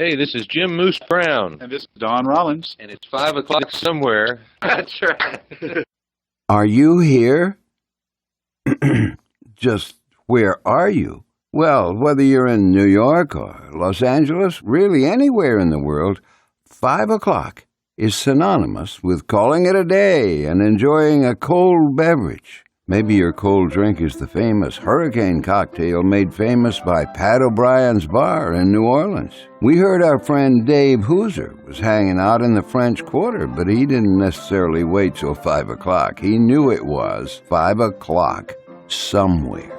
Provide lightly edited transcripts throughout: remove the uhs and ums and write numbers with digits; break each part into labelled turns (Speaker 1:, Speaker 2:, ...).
Speaker 1: Hey, this is Jim Moose Brown.
Speaker 2: And this is Don Rollins.
Speaker 1: And it's 5 o'clock somewhere. That's right.
Speaker 3: Are you here? Just where are you? Well, whether you're in New York or Los Angeles, really anywhere in the world, 5 o'clock is synonymous with calling it a day and enjoying a cold beverage. Maybe your cold drink is the famous hurricane cocktail made famous by Pat O'Brien's bar in New Orleans. We heard our friend Dave Hooser was hanging out in the French Quarter, but he didn't necessarily wait till 5 o'clock. He knew it was 5 o'clock somewhere.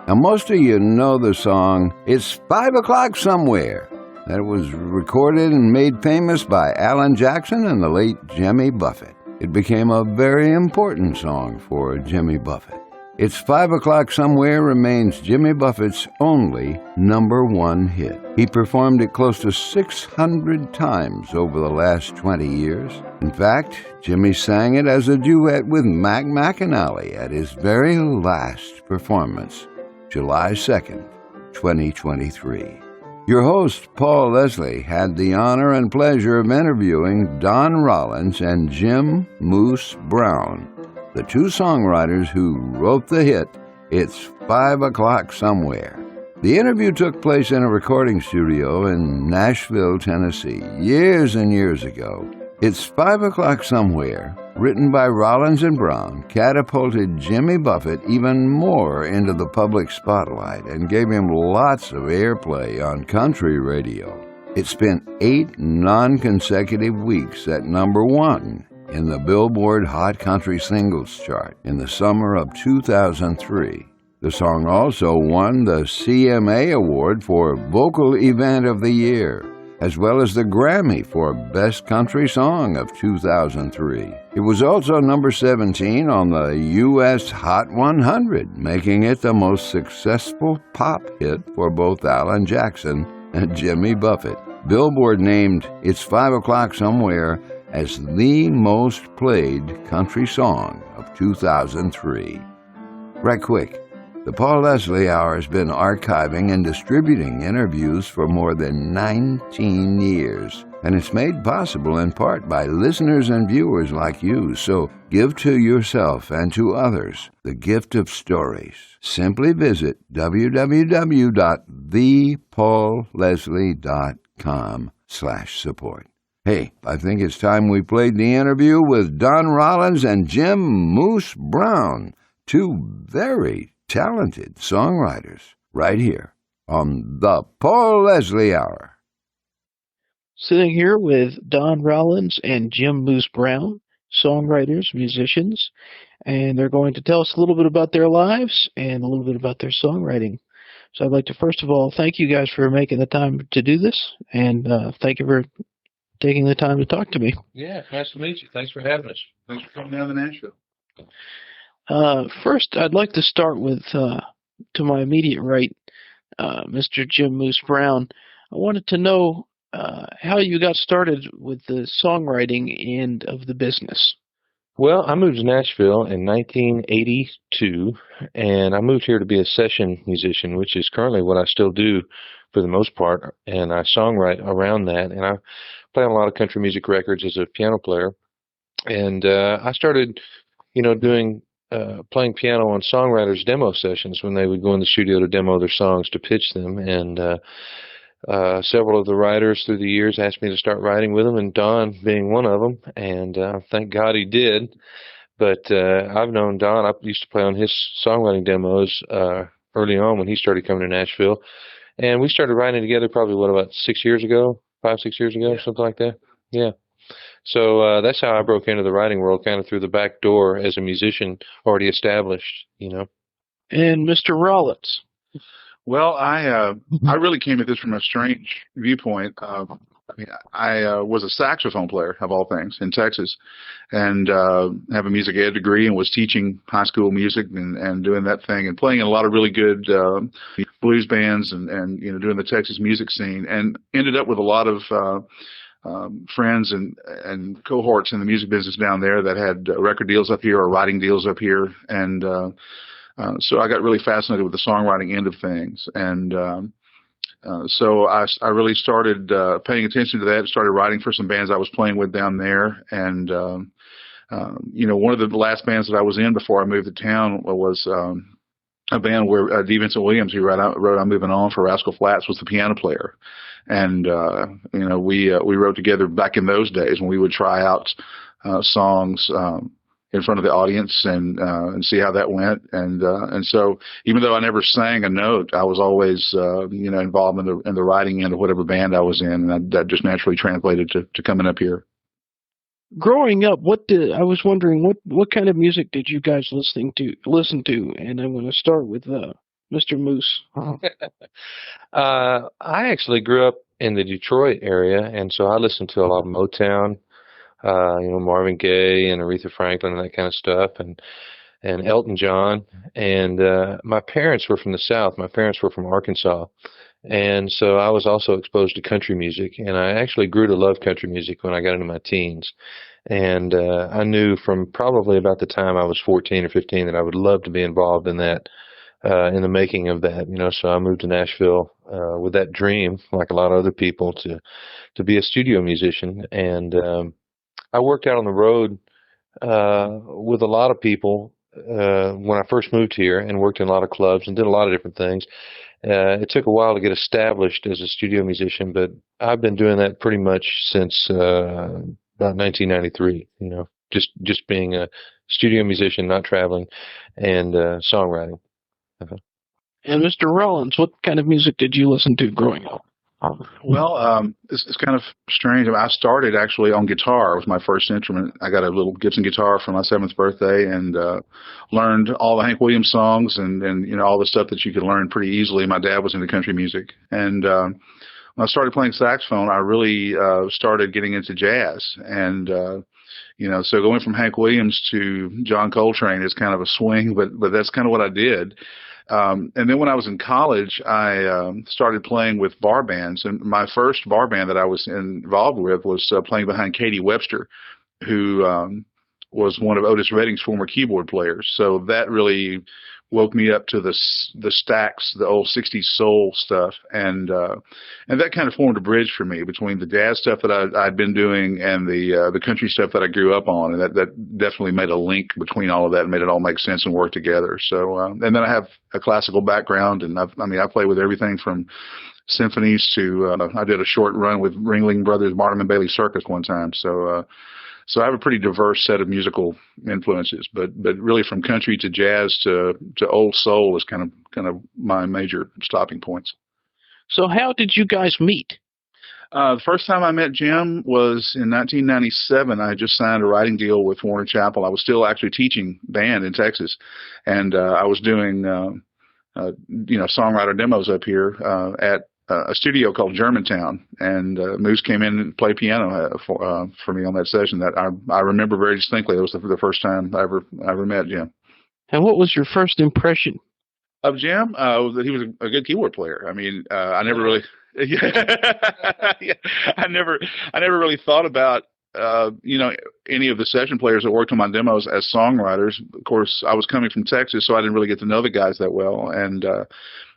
Speaker 3: Now, most of you know the song, It's 5 O'Clock Somewhere. That was recorded and made famous by Alan Jackson and the late Jimmy Buffett. It became a very important song for Jimmy Buffett. It's 5 O'Clock Somewhere remains Jimmy Buffett's only #1 hit. He performed it close to 600 times over the last 20 years. In fact, Jimmy sang it as a duet with Mac McAnally at his very last performance, July 2nd, 2023. Your host, Paul Leslie, had the honor and pleasure of interviewing Don Rollins and Jim Moose Brown, the two songwriters who wrote the hit, It's 5 O'Clock Somewhere. The interview took place in a recording studio in Nashville, Tennessee, years and years ago. It's 5 O'Clock Somewhere, written by Rollins and Brown, catapulted Jimmy Buffett even more into the public spotlight and gave him lots of airplay on country radio. It spent 8 non-consecutive weeks at #1 in the Billboard Hot Country Singles chart in the summer of 2003. The song also won the CMA Award for Vocal Event of the Year, as well as the Grammy for Best Country Song of 2003. It was also number 17 on the U.S. Hot 100, making it the most successful pop hit for both Alan Jackson and Jimmy Buffett. Billboard named It's 5 O'Clock Somewhere as the most played country song of 2003. Right quick. The Paul Leslie Hour has been archiving and distributing interviews for more than 19 years, and it's made possible in part by listeners and viewers like you. So give to yourself and to others the gift of stories. Simply visit www.thepaulleslie.com/support. Hey, I think it's time we played the interview with Don Rollins and Jim Moose Brown, two very talented songwriters, right here on the Paul Leslie Hour.
Speaker 4: Sitting here with Don Rollins and Jim Moose Brown, songwriters, musicians, and they're going to tell us a little bit about their lives and a little bit about their songwriting. So I'd like to first of all thank you guys for making the time to do this, and thank you for taking the time to talk to me.
Speaker 1: Yeah, nice to meet you. Thanks for having us.
Speaker 2: Thanks for coming down to Nashville.
Speaker 4: First, I'd like to start with, to my immediate right, Mr. Jim Moose Brown. I wanted to know how you got started with the songwriting end of the business.
Speaker 1: Well, I moved to Nashville in 1982, and I moved here to be a session musician, which is currently what I still do for the most part, and I songwrite around that, and I play on a lot of country music records as a piano player. And I started, doing playing piano on songwriters' demo sessions when they would go in the studio to demo their songs, to pitch them. And several of the writers through the years asked me to start writing with them, and Don being one of them. And thank God he did. But I've known Don. I used to play on his songwriting demos early on when he started coming to Nashville. And we started writing together probably, about 6 years ago, 5, 6 years ago, something like that. Yeah. So that's how I broke into the writing world, kind of through the back door as a musician already established,
Speaker 4: And Mr. Rollins.
Speaker 2: Well, I really came at this from a strange viewpoint. I was a saxophone player, of all things, in Texas, and have a music ed degree, and was teaching high school music and doing that thing, and playing in a lot of really good blues bands and doing the Texas music scene, and ended up with a lot of friends and cohorts in the music business down there that had record deals up here or writing deals up here, and so I got really fascinated with the songwriting end of things, and So I really started paying attention to that. Started writing for some bands I was playing with down there, and one of the last bands that I was in before I moved to town was a band where D. Vincent Williams, who wrote "I'm Moving On" for Rascal Flatts, was the piano player, and we wrote together back in those days when we would try out songs in front of the audience and see how that went. And so even though I never sang a note, I was always involved in the writing end of whatever band I was in, and that just naturally translated to coming up here.
Speaker 4: Growing up, I was wondering what kind of music did you guys listen to? And I'm going to start with Mr. Moose.
Speaker 1: I actually grew up in the Detroit area, and so I listened to a lot of Motown, Marvin Gaye and Aretha Franklin and that kind of stuff, and Elton John. And my parents were from the South. My parents were from Arkansas. And so I was also exposed to country music, and I actually grew to love country music when I got into my teens. And I knew from probably about the time I was 14 or 15 that I would love to be involved in that, in the making of that. So I moved to Nashville with that dream, like a lot of other people, to be a studio musician. And I worked out on the road with a lot of people when I first moved here, and worked in a lot of clubs and did a lot of different things. It took a while to get established as a studio musician, but I've been doing that pretty much since about 1993. Just being a studio musician, not traveling, and songwriting.
Speaker 4: And Mr. Rollins, what kind of music did you listen to growing up?
Speaker 2: Well, it's kind of strange. I started actually on guitar. It was my first instrument. I got a little Gibson guitar for my 7th birthday, and learned all the Hank Williams songs and all the stuff that you could learn pretty easily. My dad was into country music, and when I started playing saxophone, I really started getting into jazz. And so going from Hank Williams to John Coltrane is kind of a swing, but that's kind of what I did. And then when I was in college, I started playing with bar bands, and my first bar band that I was involved with was playing behind Katie Webster, who was one of Otis Redding's former keyboard players. So that really woke me up to the Stax, the old 60s soul stuff, and that kind of formed a bridge for me between the jazz stuff that I'd been doing and the country stuff that I grew up on, and that definitely made a link between all of that and made it all make sense and work together. So and then I have a classical background, and I play with everything from symphonies to I did a short run with Ringling Brothers Barnum and Bailey Circus one time. So I have a pretty diverse set of musical influences, but really from country to jazz to old soul is kind of my major stopping points.
Speaker 4: So how did you guys meet?
Speaker 2: The first time I met Jim was in 1997. I had just signed a writing deal with Warner Chappell. I was still actually teaching band in Texas, and I was doing songwriter demos up here at a studio called Germantown, and Moose came in and played piano for me on that session. That I remember very distinctly. It was the first time I ever met Jim.
Speaker 4: And what was your first impression
Speaker 2: of Jim? Was that he was a good keyboard player. I never really, I never really thought about any of the session players that worked on my demos as songwriters. Of course, I was coming from Texas, so I didn't really get to know the guys that well, and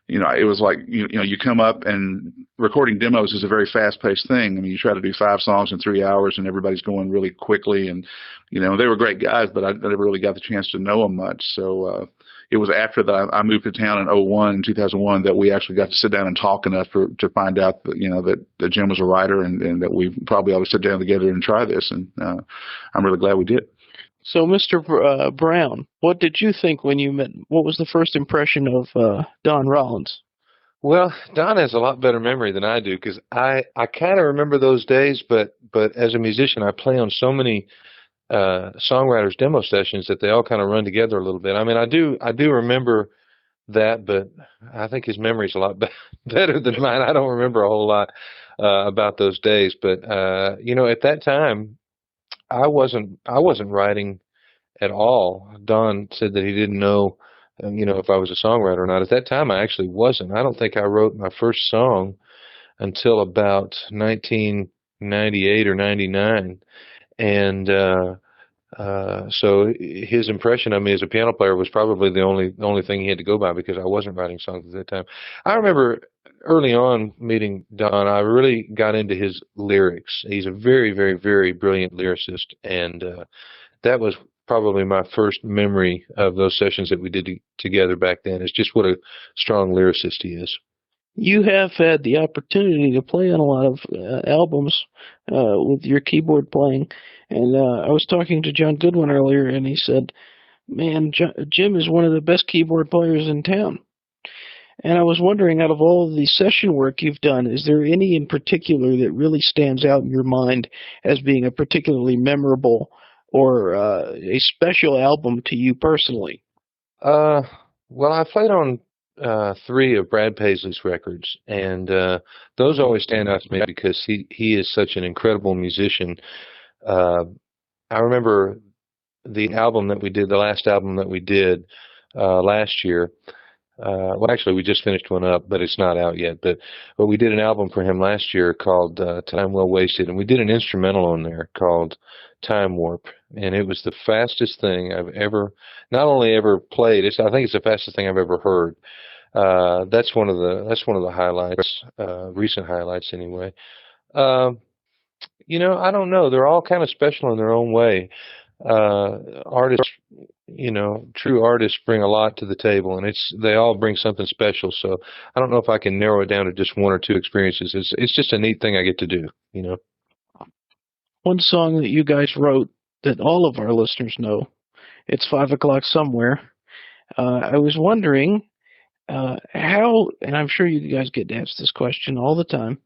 Speaker 2: it was like, you come up, and recording demos is a very fast-paced thing. You try to do 5 songs in 3 hours, and everybody's going really quickly. And, they were great guys, but I never really got the chance to know them much. So it was after that I moved to town in 2001, that we actually got to sit down and talk enough to find out that Jim was a writer, and that we probably ought to sit down together and try this. And I'm really glad we did.
Speaker 4: So, Mr. Brown, what did you think when you met? What was the first impression of Don Rollins?
Speaker 1: Well, Don has a lot better memory than I do, because I kind of remember those days, but as a musician, I play on so many songwriters' demo sessions that they all kind of run together a little bit. I do remember that, but I think his memory's a lot better than mine. I don't remember a whole lot about those days, but at that time, I wasn't writing at all. Don said that he didn't know, if I was a songwriter or not. At that time, I actually wasn't. I don't think I wrote my first song until about 1998 or 99. And so his impression of me as a piano player was probably the only thing he had to go by, because I wasn't writing songs at that time. I remember early on meeting Don, I really got into his lyrics. He's a very, very, very brilliant lyricist, and that was probably my first memory of those sessions that we did together back then. Is just what a strong lyricist he is.
Speaker 4: You have had the opportunity to play on a lot of albums with your keyboard playing, and I was talking to John Goodwin earlier, and he said, "Man, Jim is one of the best keyboard players in town." And I was wondering, out of all of the session work you've done, is there any in particular that really stands out in your mind as being a particularly memorable or a special album to you personally?
Speaker 1: Well, I played on three of Brad Paisley's records, and those always stand out to me because he is such an incredible musician. Uh, I remember the last album that we did last year. Well, actually, we just finished one up, but it's not out yet. But we did an album for him last year called Time Well Wasted, and we did an instrumental on there called Time Warp, and it was the fastest thing I've ever, not only ever played. I think it's the fastest thing I've ever heard. That's one of the highlights, recent highlights anyway. Um, I don't know. They're all kind of special in their own way. Artists, true artists bring a lot to the table, and they all bring something special. So I don't know if I can narrow it down to just one or two experiences. It's just a neat thing I get to do.
Speaker 4: One song that you guys wrote that all of our listeners know, it's 5 o'clock somewhere. I was wondering how, and I'm sure you guys get asked this question all the time,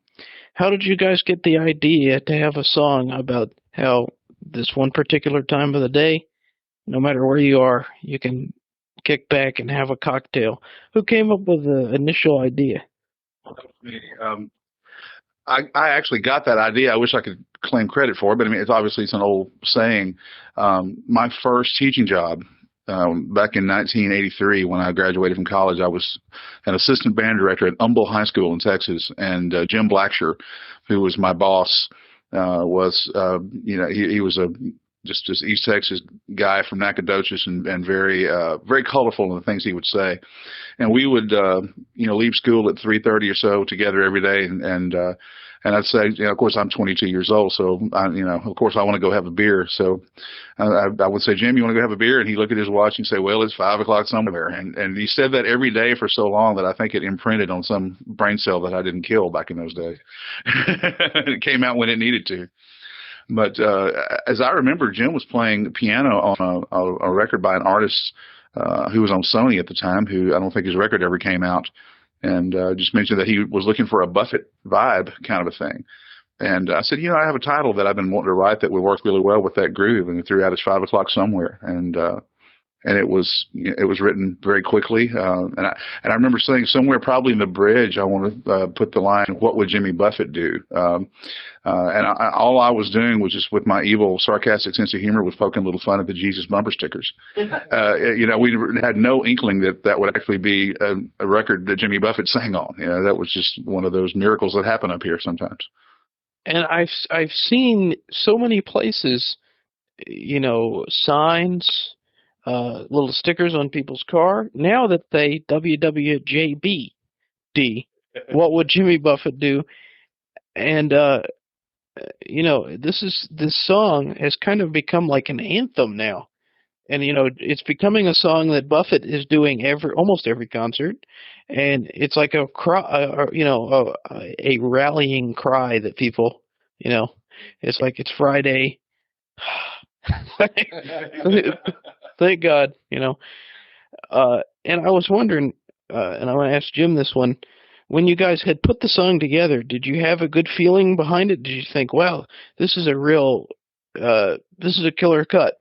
Speaker 4: how did you guys get the idea to have a song about how this one particular time of the day, no matter where you are, you can kick back and have a cocktail? Who came up with the initial idea?
Speaker 2: I actually got that idea. I wish I could claim credit for it, but I mean, it's an old saying. My first teaching job back in 1983, when I graduated from college, I was an assistant band director at Humble High School in Texas, and Jim Blacksher, who was my boss, he was just East Texas guy from Nacogdoches, and very very colorful in the things he would say. And we would leave school at 3:30 or so together every day, and I'd say, of course, I'm 22 years old, so of course I want to go have a beer. So I would say, Jim, you want to go have a beer? And he looked at his watch and say, well, it's 5 o'clock somewhere. And he said that every day for so long that I think it imprinted on some brain cell that I didn't kill back in those days. It came out when it needed to. But as I remember, Jim was playing the piano on a record by an artist who was on Sony at the time, who I don't think his record ever came out, and just mentioned that he was looking for a Buffett vibe kind of a thing. And I said, I have a title that I've been wanting to write that would work really well with that groove, and he threw out his 5 o'clock somewhere. And it was written very quickly. And I remember saying somewhere probably in the bridge, I want to put the line, "What would Jimmy Buffett do?" All I was doing was just with my evil, sarcastic sense of humor was poking a little fun at the Jesus bumper stickers. We had no inkling that would actually be a record that Jimmy Buffett sang on. That was just one of those miracles that happen up here sometimes.
Speaker 4: And I've seen so many places, signs, little stickers on people's car. Now that they WWJBD, what would Jimmy Buffett do? And this song has kind of become like an anthem now, and it's becoming a song that Buffett is doing almost every concert, and it's like a cry, a rallying cry that people, it's like it's Friday. Thank God, and I was wondering, and I want to ask Jim this one. When you guys had put the song together, did you have a good feeling behind it? Did you think, wow, this is a killer cut?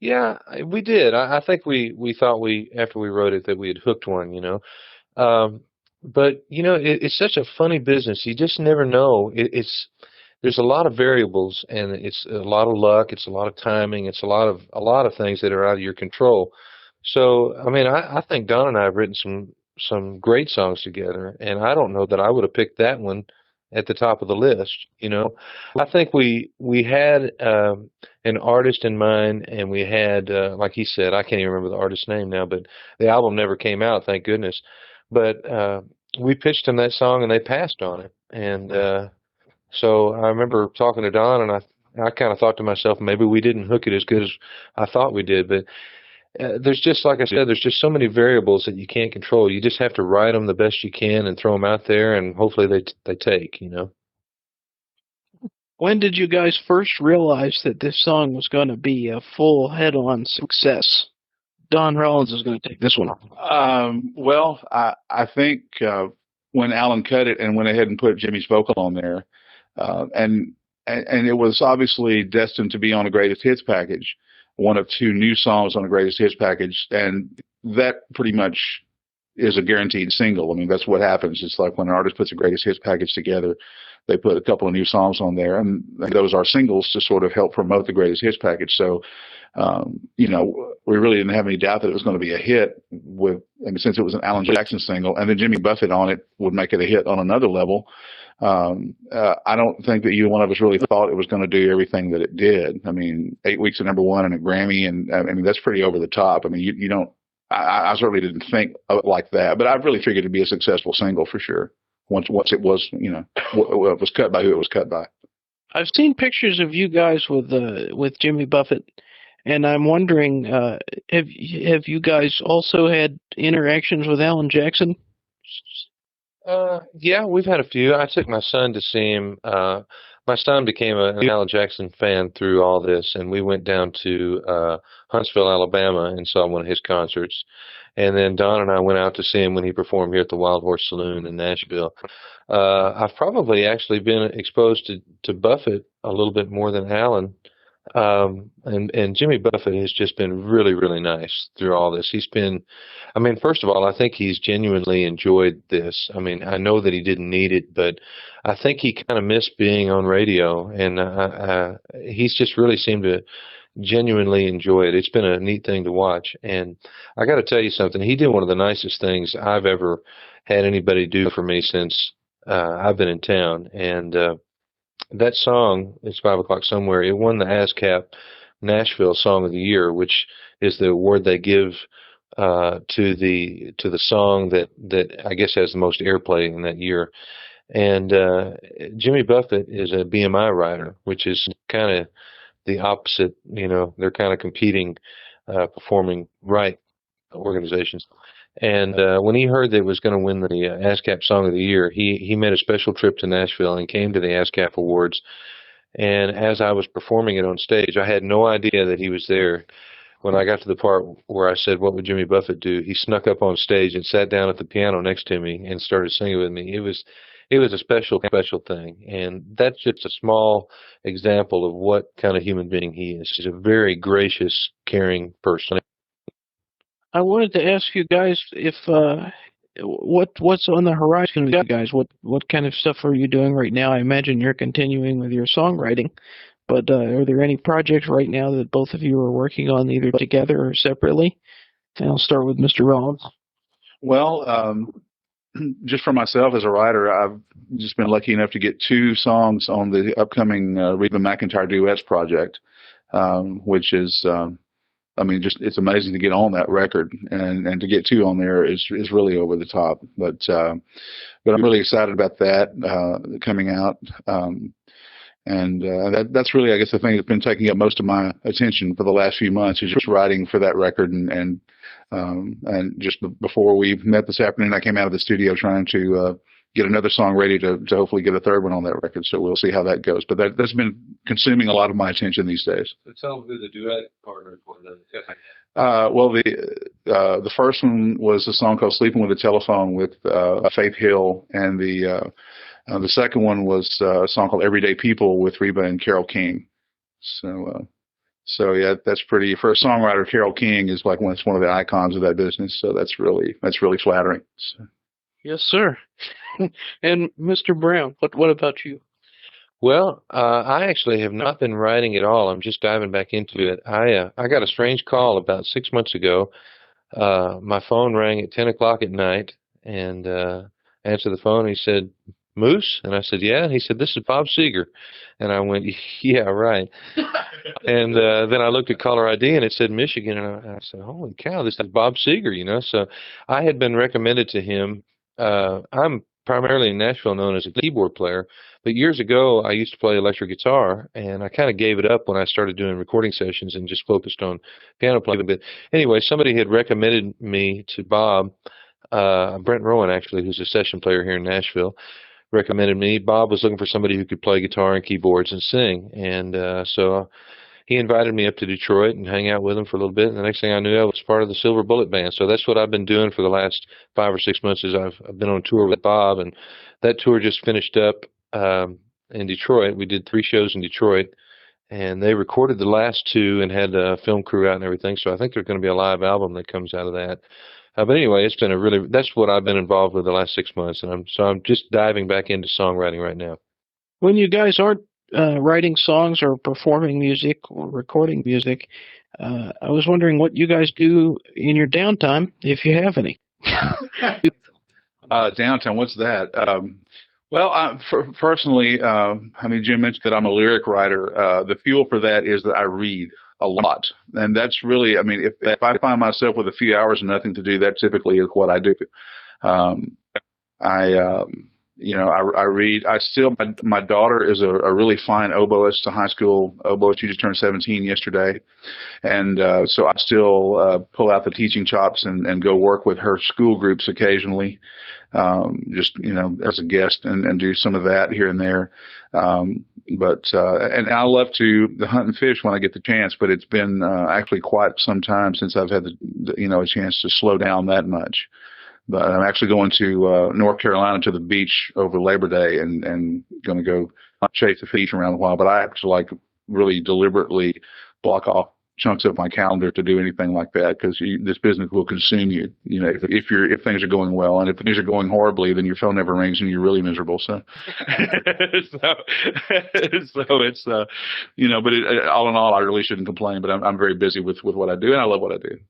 Speaker 1: Yeah, we did. I think we thought after we wrote it that we had hooked one, but it's such a funny business. You just never know. There's a lot of variables, and it's a lot of luck. It's a lot of timing. It's a lot of things that are out of your control. So, I mean, I think Don and I have written some great songs together, and I don't know that I would have picked that one at the top of the list. I think we had an artist in mind, and we had, like he said, I can't even remember the artist's name now, but the album never came out, thank goodness. But we pitched them that song and they passed on it. And so I remember talking to Don, and I kind of thought to myself, maybe we didn't hook it as good as I thought we did. But there's just, like I said, there's just so many variables that you can't control. You just have to write them the best you can and throw them out there, and hopefully they take, you know.
Speaker 4: When did you guys first realize that this song was going to be a full head-on success? Don Rollins is going to take this one.
Speaker 2: Well, I think when Alan cut it and went ahead and put Jimmy's vocal on there, and it was obviously destined to be on a greatest hits package, one of two new songs on a greatest hits package, and that pretty much is a guaranteed single. I mean, that's what happens. It's like when an artist puts a greatest hits package together, they put a couple of new songs on there, and those are singles to sort of help promote the greatest hits package. So, you know, we really didn't have any doubt that it was going to be a hit since it was an Alan Jackson single, and then Jimmy Buffett on it would make it a hit on another level. I don't think that either one of us really thought it was going to do everything that it did. I mean, 8 weeks at #1 and a Grammy, and I mean, that's pretty over the top. I mean, you don't, I certainly didn't think of it like that, but I really figured it'd be a successful single for sure. Once it was, you know, it was cut by who it was cut by.
Speaker 4: I've seen pictures of you guys with Jimmy Buffett, and I'm wondering, have you guys also had interactions with Alan Jackson?
Speaker 1: Yeah, we've had a few. I took my son to see him. My son became an Alan Jackson fan through all this, and we went down to Huntsville, Alabama, and saw one of his concerts. And then Don and I went out to see him when he performed here at the Wild Horse Saloon in Nashville. I've probably actually been exposed to Buffett a little bit more than Alan. And Jimmy Buffett has just been really, really nice through all this. I mean, first of all, I think he's genuinely enjoyed this. I mean, I know that he didn't need it, but I think he kind of missed being on radio, and he's just really seemed to genuinely enjoy it. It's been a neat thing to watch. And I got to tell you something. He did one of the nicest things I've ever had anybody do for me since I've been in town. And that song, It's 5 O'Clock Somewhere, it won the ASCAP Nashville Song of the Year, which is the award they give to the song that I guess has the most airplay in that year. And Jimmy Buffett is a BMI writer, which is kind of the opposite. You know, they're kind of competing, performing right organizations. And when he heard that it was going to win the ASCAP Song of the Year, he made a special trip to Nashville and came to the ASCAP Awards. And as I was performing it on stage, I had no idea that he was there. When I got to the part where I said, "What would Jimmy Buffett do?" he snuck up on stage and sat down at the piano next to me and started singing with me. It was a special thing. And that's just a small example of what kind of human being he is. He's a very gracious, caring person.
Speaker 4: I wanted to ask you guys if what's on the horizon with you guys. What kind of stuff are you doing right now? I imagine you're continuing with your songwriting, but are there any projects right now that both of you are working on, either together or separately? And I'll start with Mr. Rollins.
Speaker 2: Well, just for myself as a writer, I've just been lucky enough to get 2 songs on the upcoming Reba McEntire Duets project, which is, I mean, just it's amazing to get on that record, and to get 2 on there is really over the top. But I'm really excited about that coming out. And that's really, I guess, the thing that's been taking up most of my attention for the last few months is just writing for that record. And just before we met this afternoon, I came out of the studio trying to get another song ready to hopefully get a third one on that record. So we'll see how that goes. But that's been consuming a lot of my attention these days.
Speaker 1: So tell me who the duet partner was.
Speaker 2: Well, the first one was a song called "Sleeping with a Telephone" with Faith Hill, and the second one was a song called "Everyday People" with Reba and Carole King. So yeah, that's pretty. For a songwriter, Carole King is like one of the icons of that business. So that's really flattering. So.
Speaker 4: Yes, sir. And Mr. Brown, what about you?
Speaker 1: Well, I actually have not been writing at all. I'm just diving back into it. I got a strange call about 6 months ago. My phone rang at 10 o'clock at night, and answered the phone. And he said, "Moose?" And I said, "Yeah." And he said, "This is Bob Seger." And I went, "Yeah, right." And then I looked at caller ID, and it said Michigan. And I said, "Holy cow, this is Bob Seger," you know. So I had been recommended to him I'm primarily in Nashville known as a keyboard player, but years ago I used to play electric guitar, and I kind of gave it up when I started doing recording sessions and just focused on piano playing. But anyway, somebody had recommended me to Bob, Brent Rowan actually, who's a session player here in Nashville, recommended me. Bob was looking for somebody who could play guitar and keyboards and sing, and so he invited me up to Detroit and hang out with him for a little bit. And the next thing I knew, I was part of the Silver Bullet Band. So that's what I've been doing for the last 5 or 6 months. Is I've been on tour with Bob, and that tour just finished up in Detroit. We did 3 shows in Detroit, and they recorded the last 2 and had a film crew out and everything. So I think there's going to be a live album that comes out of that. But anyway, it's been that's what I've been involved with the last 6 months, and I'm just diving back into songwriting right now.
Speaker 4: When you guys aren't writing songs or performing music or recording music, I was wondering what you guys do in your downtime, if you have any.
Speaker 2: Downtime, what's that? Well, personally, Jim mentioned that I'm a lyric writer. The fuel for that is that I read a lot. And that's really, if I find myself with a few hours and nothing to do, that typically is what I do. I read. My daughter is a really fine oboist, a high school oboist. She just turned 17 yesterday. And so I still pull out the teaching chops and go work with her school groups occasionally, as a guest and do some of that here and there. And I love to hunt and fish when I get the chance, but it's been actually quite some time since I've had a chance to slow down that much. But I'm actually going to North Carolina to the beach over Labor Day and going to go chase the fish around a while. But I have to really deliberately block off chunks of my calendar to do anything like that, because this business will consume you. If things are going well, and if things are going horribly, then your phone never rings and you're really miserable. So, it's but all in all, I really shouldn't complain. But I'm very busy with what I do, and I love what I do.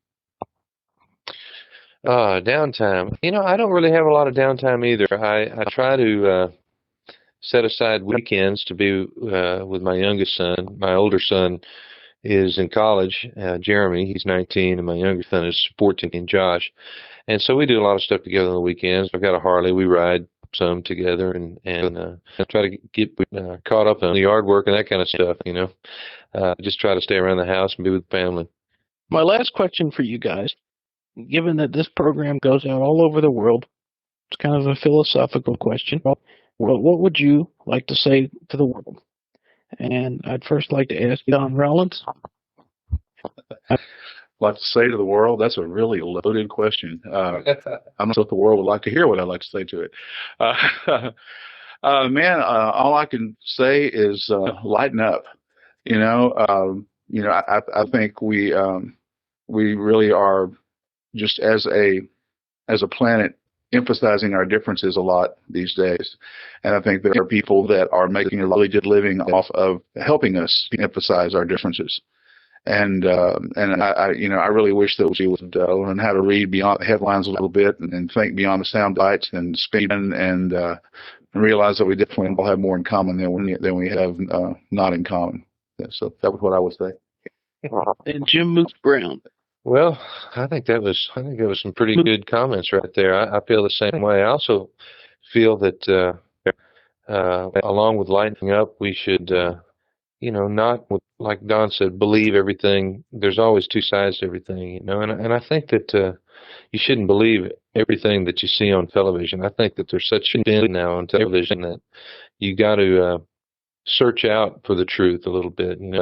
Speaker 1: Downtime. I don't really have a lot of downtime either. I try to set aside weekends to be with my youngest son. My older son is in college, Jeremy. He's 19, and my younger son is 14, Josh. And so we do a lot of stuff together on the weekends. I've got a Harley. We ride some together and try to get caught up on the yard work and that kind of stuff, Just try to stay around the house and be with the family.
Speaker 4: My last question for you guys. Given that this program goes out all over the world, it's kind of a philosophical question. Well, what would you like to say to the world? And I'd first like to ask Don Rollins.
Speaker 2: Like to say to the world? That's a really loaded question. I'm not sure if the world would like to hear what I'd like to say to it. All I can say is lighten up. I think we really are just as a planet emphasizing our differences a lot these days. And I think there are people that are making a really good living off of helping us emphasize our differences. And I really wish that we would learn how to read beyond the headlines a little bit and think beyond the sound bites and speak and realize that we definitely all have more in common than we have not in common. So that was what I would say.
Speaker 4: And Jim Moose Brown.
Speaker 1: Well, I think that was some pretty good comments right there. I feel the same way. I also feel that along with lightening up, we should, not, like Don said, believe everything. There's always 2 sides to everything, and I think that you shouldn't believe everything that you see on television. I think that there's such a spin now on television that you got to search out for the truth a little bit, and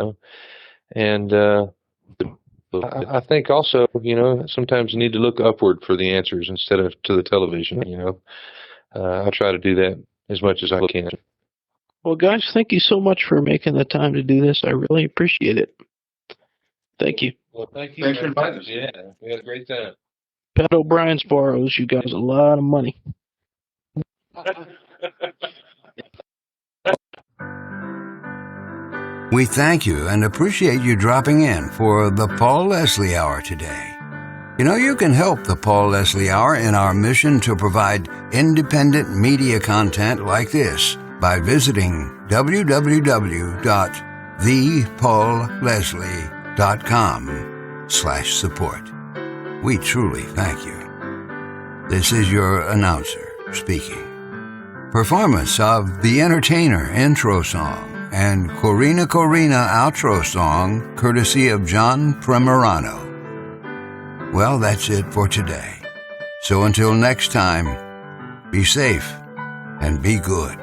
Speaker 1: I think also, sometimes you need to look upward for the answers instead of to the television, I try to do that as much as I can.
Speaker 4: Well, guys, thank you so much for making the time to do this. I really appreciate it. Thank you.
Speaker 1: Well, thank you.
Speaker 2: Thanks for inviting us.
Speaker 1: Yeah, we had a great time.
Speaker 4: Pat O'Brien's bar owes you guys a lot of money.
Speaker 3: We thank you and appreciate you dropping in for the Paul Leslie Hour today. You can help the Paul Leslie Hour in our mission to provide independent media content like this by visiting www.thepaulleslie.com/support. We truly thank you. This is your announcer, speaking. Performance of The Entertainer intro song and Corina Corina outro song, courtesy of John Primorano. Well, that's it for today. So until next time, be safe and be good.